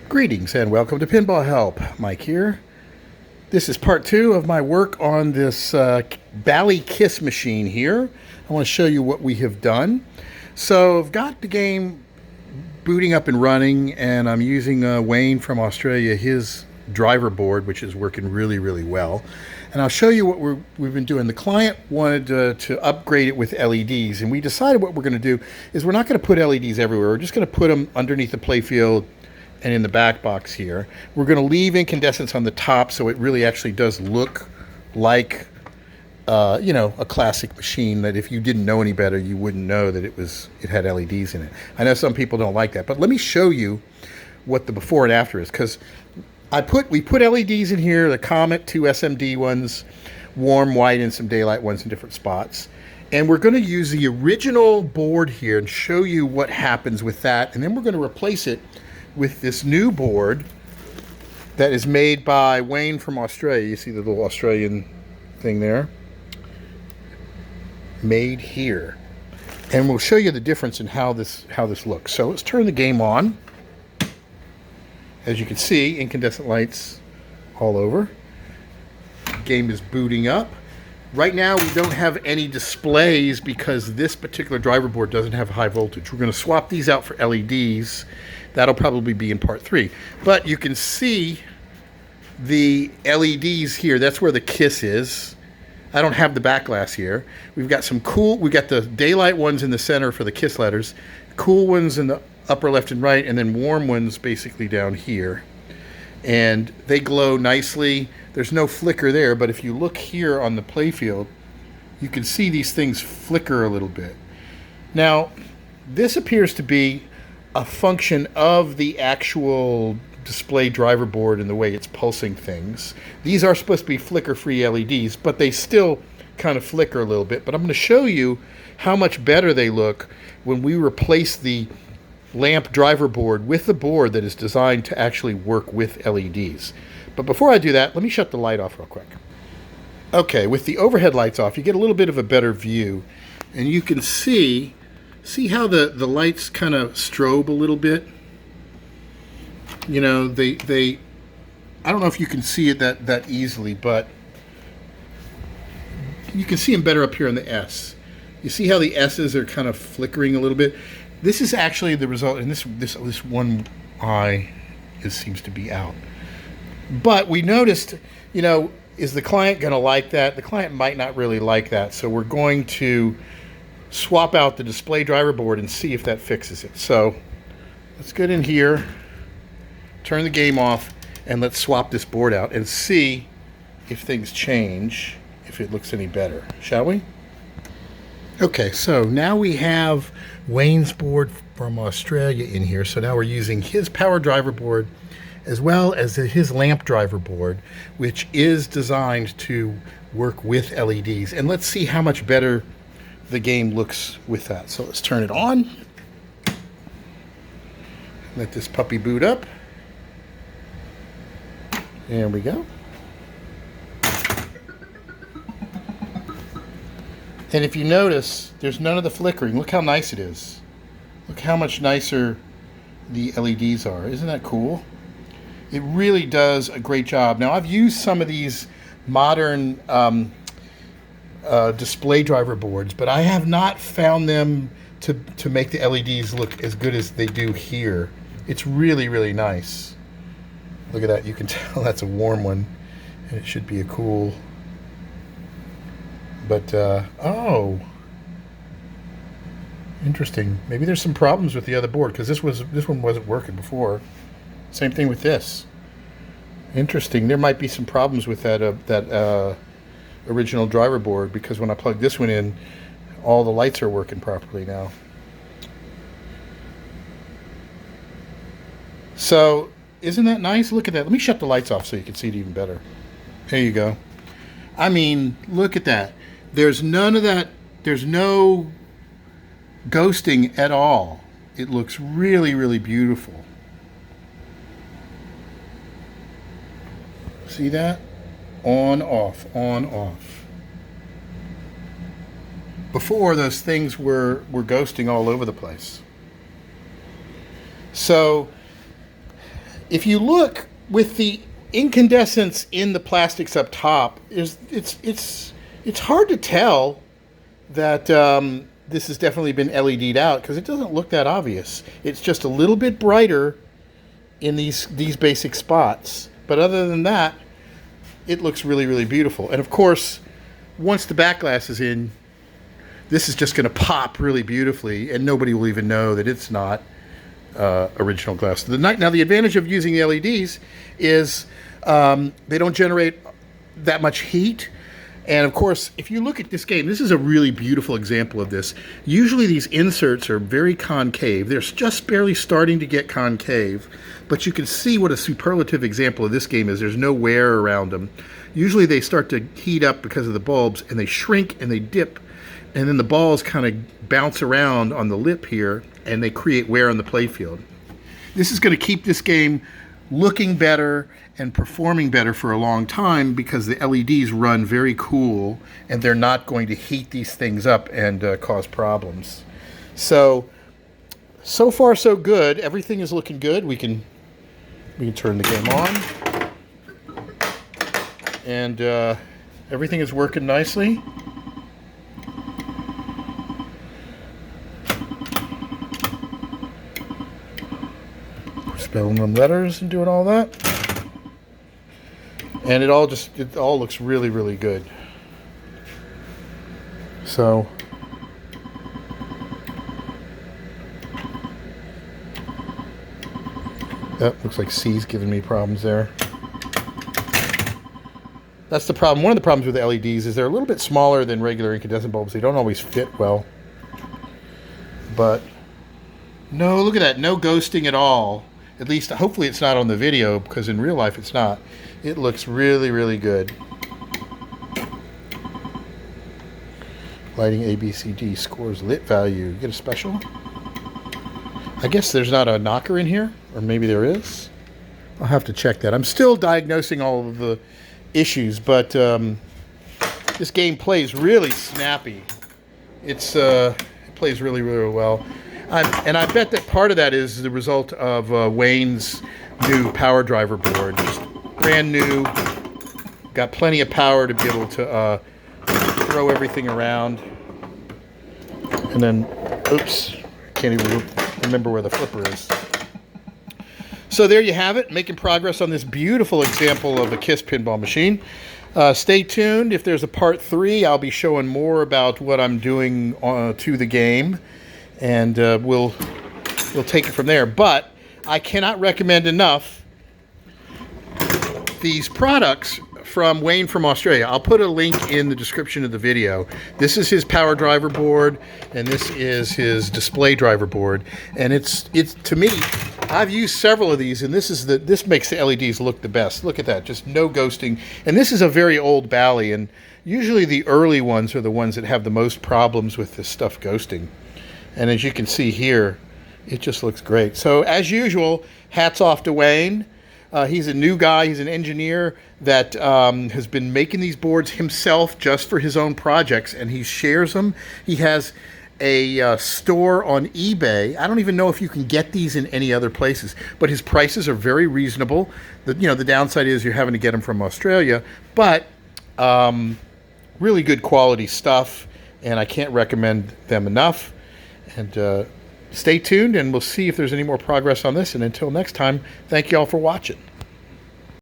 Greetings and welcome to Pinball Help. Mike here. This is part 2 of my work on this Bally Kiss machine here. I want to show you what we have done. So I've got the game booting up and running, and I'm using Wayne from Australia, his driver board, which is working really well. And I'll show you what we've been doing. The client wanted to upgrade it with LEDs, and we decided what we're going to do is we're not going to put LEDs everywhere. We're just going to put them underneath the playfield and in the back box here. We're going to leave incandescents on the top so it really actually does look like a classic machine that if you didn't know any better, you wouldn't know that it had LEDs in it. I know some people don't like that, but let me show you what the before and after is, because we put LEDs in here, the Comet, 2 SMD ones, warm white, and some daylight ones in different spots. And we're going to use the original board here and show you what happens with that, and then we're going to replace it with this new board that is made by Wayne from Australia. You see the little Australian thing there? Made here. And we'll show you the difference in how this looks. So let's turn the game on. As you can see, incandescent lights all over. The game is booting up. Right now we don't have any displays because this particular driver board doesn't have high voltage. We're going to swap these out for LEDs. That'll probably be in part 3. But you can see the LEDs here. That's where the Kiss is. I don't have the back glass here. We've got we got the daylight ones in the center for the Kiss letters, cool ones in the upper left and right, and then warm ones basically down here. And they glow nicely. There's no flicker there, but if you look here on the playfield, you can see these things flicker a little bit. Now, this appears to be a function of the actual display driver board and the way it's pulsing things. These are supposed to be flicker-free LEDs, but they still kind of flicker a little bit. But I'm going to show you how much better they look when we replace the lamp driver board with the board that is designed to actually work with LEDs. But before I do that, let me shut the light off real quick. Okay, with the overhead lights off, you get a little bit of a better view, and you can see how the lights kind of strobe a little bit. You know, I don't know if you can see it that easily, but you can see them better up here on the S. You see how the S's are kind of flickering a little bit? This is actually the result, and this one eye seems to be out. But we noticed, is the client going to like that? The client might not really like that, so we're going to swap out the display driver board and see if that fixes it. So let's get in here, turn the game off, and let's swap this board out and see if things change, if it looks any better, shall we? Okay, so now we have Wayne's board from Australia in here. So now we're using his power driver board as well as his lamp driver board, which is designed to work with LEDs. And let's see how much better the game looks with that. So let's turn it on. Let this puppy boot up. There we go. And if you notice, there's none of the flickering. Look how nice it is. Look how much nicer the LEDs are. Isn't that cool? It really does a great job. Now, I've used some of these modern display driver boards, but I have not found them to make the LEDs look as good as they do here. It's really nice. Look at that. You can tell that's a warm one, and it should be a cool. But oh, interesting. Maybe there's some problems with the other board, because this one wasn't working before. Same thing with this. Interesting. There might be some problems with that original driver board, because when I plug this one in, all the lights are working properly now. So isn't that nice? Look at that. Let me shut the lights off so you can see it even better. There you go. I mean, look at that. There's none of that. There's no ghosting at all. It looks really beautiful. See that? On, off, on, off. Before, those things were ghosting all over the place. So if you look with the incandescence in the plastics up top, it's hard to tell that this has definitely been LED'd out because it doesn't look that obvious. It's just a little bit brighter in these basic spots. But other than that, it looks really, really beautiful. And of course, once the back glass is in, this is just going to pop really beautifully, and nobody will even know that it's not original glass. Now, the advantage of using the LEDs is they don't generate that much heat. And of course, if you look at this game, this is a really beautiful example of this. Usually these inserts are very concave. They're just barely starting to get concave, but you can see what a superlative example of this game is. There's no wear around them. Usually they start to heat up because of the bulbs, and they shrink and they dip, and then the balls kind of bounce around on the lip here, and they create wear on the playfield. This is going to keep this game looking better and performing better for a long time because the LEDs run very cool and they're not going to heat these things up and cause problems. So far so good. Everything is looking good. We can turn the game on, and everything is working nicely. Spelling them letters and doing all that, and it all looks really, really good. So that looks like C's giving me problems there. That's the problem. One of the problems with the LEDs is they're a little bit smaller than regular incandescent bulbs. They don't always fit well. But no, look at that. No ghosting at all. At least, hopefully it's not on the video, because in real life it's not. It looks really, really good. Lighting ABCD scores lit value. You get a special? I guess there's not a knocker in here, or maybe there is. I'll have to check that. I'm still diagnosing all of the issues, but this game plays really snappy. It plays really, really well. And I bet that part of that is the result of Wayne's new power driver board. Just brand new, got plenty of power to be able to throw everything around. And then, oops, can't even remember where the flipper is. So there you have it, making progress on this beautiful example of a KISS pinball machine. Stay tuned. If there's a part 3, I'll be showing more about what I'm doing to the game. And we'll take it from there. But I cannot recommend enough these products from Wayne from Australia. I'll put a link in the description of the video. This is his power driver board, and this is his display driver board. And it's to me, I've used several of these, and this makes the LEDs look the best. Look at that, just no ghosting. And this is a very old Bally, and usually the early ones are the ones that have the most problems with this stuff ghosting. And as you can see here, it just looks great. So as usual, hats off to Wayne. He's a new guy. He's an engineer that has been making these boards himself just for his own projects, and he shares them. He has a store on eBay. I don't even know if you can get these in any other places, but his prices are very reasonable. The downside is you're having to get them from Australia, but really good quality stuff, and I can't recommend them enough. And stay tuned, and we'll see if there's any more progress on this. And until next time, thank you all for watching.